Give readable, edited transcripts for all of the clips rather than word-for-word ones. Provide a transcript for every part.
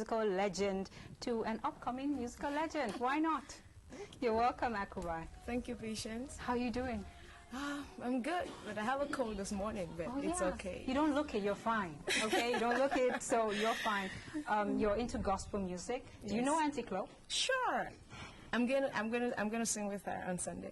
musical legend to an upcoming musical legend. Why not? You're welcome, AkuBai. Thank you, Patience. How are you doing? I'm good, but I have a cold this morning, but it's okay. You don't look it, you're fine. Okay, you don't look it, so you're fine. You're into gospel music. Do you know Auntie Chloe? Sure. I'm gonna sing with her on Sunday.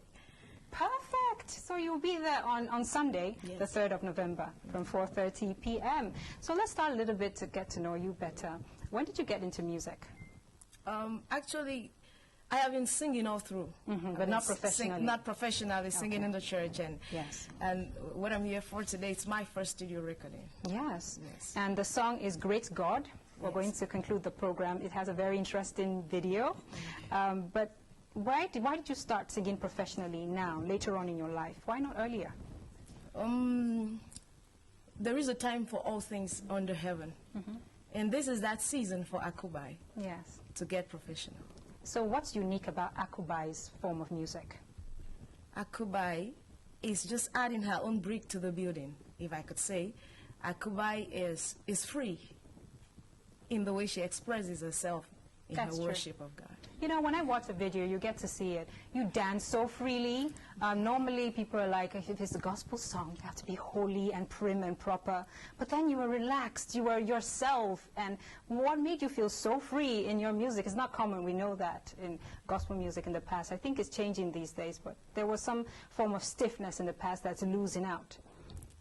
Perfect. So you'll be there on Sunday, yes, the 3rd of November, from 4:30 p.m. So let's start a little bit to get to know you better. When did you get into music? Actually, I have been singing all through, but not professionally. Not professionally, singing in the church, and yes. And what I'm here for today, it's my first studio recording. Yes. Yes. And the song is Great God. We're going to conclude the program. It has a very interesting video, but why did you start singing professionally now, later on in your life? Why not earlier? There is a time for all things under heaven, and this is that season for AkuBai. Yes. To get professional. So what's unique about AkuBai's form of music? AkuBai is just adding her own brick to the building, if I could say. AkuBai is free in the way she expresses herself in her worship of God. You know, when I watch the video, you get to see it. You dance so freely. Normally, people are like, if it's a gospel song, you have to be holy and prim and proper. But then you were relaxed. You were yourself. And what made you feel so free in your music? It's not common. We know that in gospel music in the past. I think it's changing these days. But there was some form of stiffness in the past that's losing out.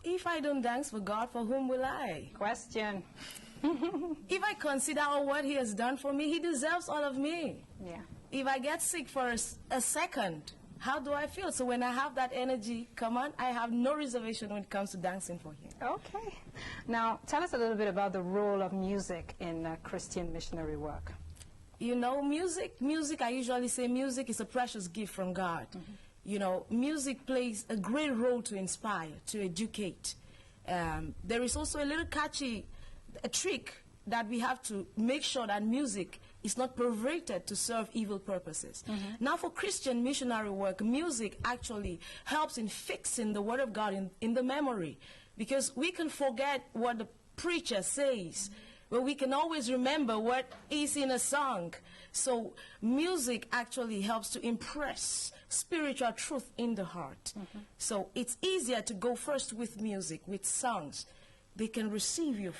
If I don't dance for God, for whom will I? Question. If I consider all what he has done for me, he deserves all of me. Yeah. If I get sick for a second, how do I feel? So when I have that energy, come on, I have no reservation when it comes to dancing for him. Okay. Now, tell us a little bit about the role of music in Christian missionary work. You know, music, I usually say music is a precious gift from God. You know, music plays a great role to inspire, to educate. There is also a little catchy a trick that we have to make sure that music is not perverted to serve evil purposes. Now, for Christian missionary work, music actually helps in fixing the Word of God in the memory, because we can forget what the preacher says, but we can always remember what is in a song. So music actually helps to impress spiritual truth in the heart. So it's easier to go first with music, with songs. They can receive you.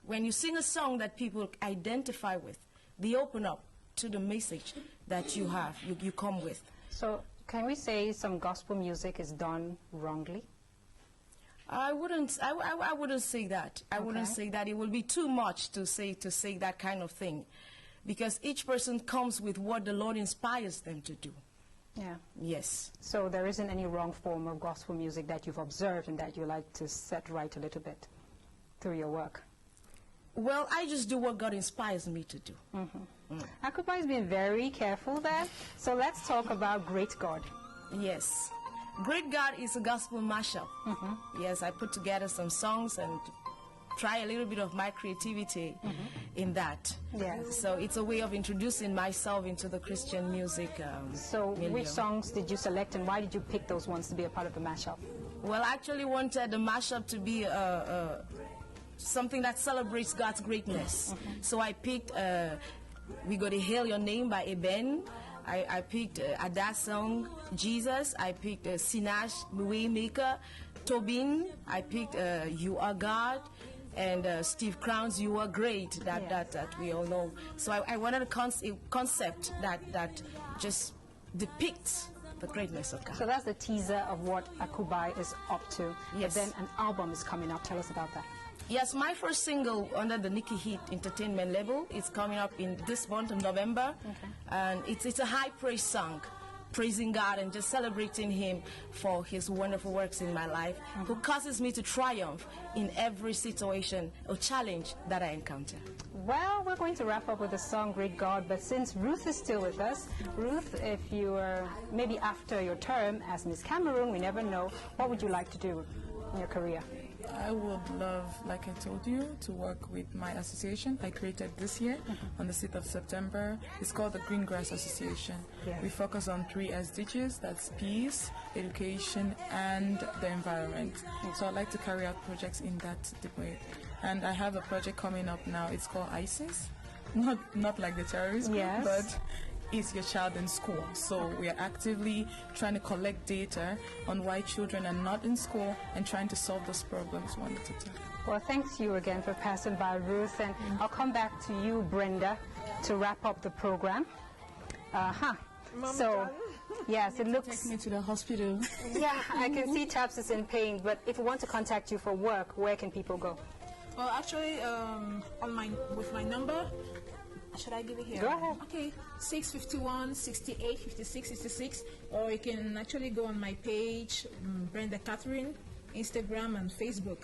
When you sing a song that people identify with, they open up to the message that you have, you come with. So can we say some gospel music is done wrongly? I wouldn't say that. I wouldn't say that. It would be too much to say that kind of thing, because each person comes with what the Lord inspires them to do. Yeah. Yes. So there isn't any wrong form of gospel music that you've observed and that you like to set right a little bit through your work? Well, I just do what God inspires me to do. AkuBai has been very careful there. So let's talk about Great God. Yes. Great God is a gospel mashup. Yes, I put together some songs and try a little bit of my creativity in that. Yes. So it's a way of introducing myself into the Christian music So milieu. Which songs did you select, and why did you pick those ones to be a part of the mashup? Well, I actually wanted the mashup to be something that celebrates God's greatness. So I picked We Gotta Hail Your Name by Eben. I picked Ada's song, Jesus. I picked Sinach, Waymaker. Tobin. I picked You Are God. And Steve Crown's You Are Great, that we all know. So I wanted a concept that just depicts the greatness of God. So that's the teaser of what AkuBai is up to. Yes. But then an album is coming up. Tell us about that. Yes, my first single under the Niki Hit Entertainment label is coming up in this month of November. And it's a high praise song, praising God and just celebrating Him for His wonderful works in my life, who causes me to triumph in every situation or challenge that I encounter. Well, we're going to wrap up with the song Great God, but since Ruth is still with us, Ruth, if you were maybe after your term as Miss Cameroon, we never know, what would you like to do in your career? I would love, like I told you, to work with my association I created this year on the 6th of September. It's called the Green Grass Association. Yes. We focus on 3 SDGs, that's peace, education, and the environment. So I'd like to carry out projects in that way. And I have a project coming up now. It's called ISIS. Not like the terrorist group, Yes. but is your child in school? So we are actively trying to collect data on why children are not in school and trying to solve those problems one at a time. Well, thanks you again for passing by, Ruth, and I'll come back to you, Brenda, to wrap up the program. So, yes, it Take looks... me to the hospital. Yeah, I can see Taps is in pain, but if you want to contact you for work, where can people go? Well, actually, with my number, should I give it here? Go ahead. Okay, 651 68 56 66, or you can actually go on my page, Brenda Catherine, Instagram and Facebook,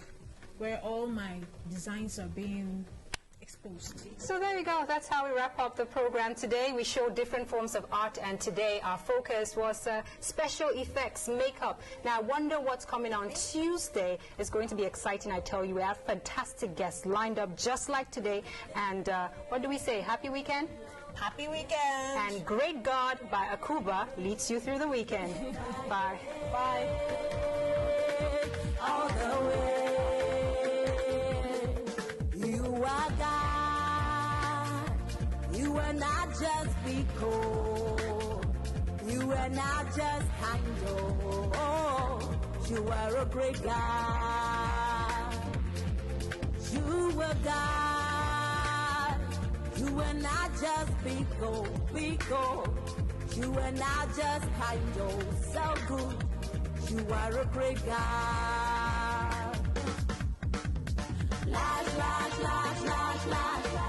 where all my designs are being exposed. So there you go. That's how we wrap up the program today. We showed different forms of art, and today our focus was special effects, makeup. Now I wonder what's coming on Tuesday. It's going to be exciting, I tell you. We have fantastic guests lined up just like today. And what do we say? Happy weekend? Happy weekend! And Great God by AkuBai leads you through the weekend. Bye. Bye. All the way. You are God. You will not just be cold. You will not just handle. You are a great God. You are God. You will not just be cold. You will not just handle. So good. You are a great God. Lash, lash, lash, lash, lash, lash.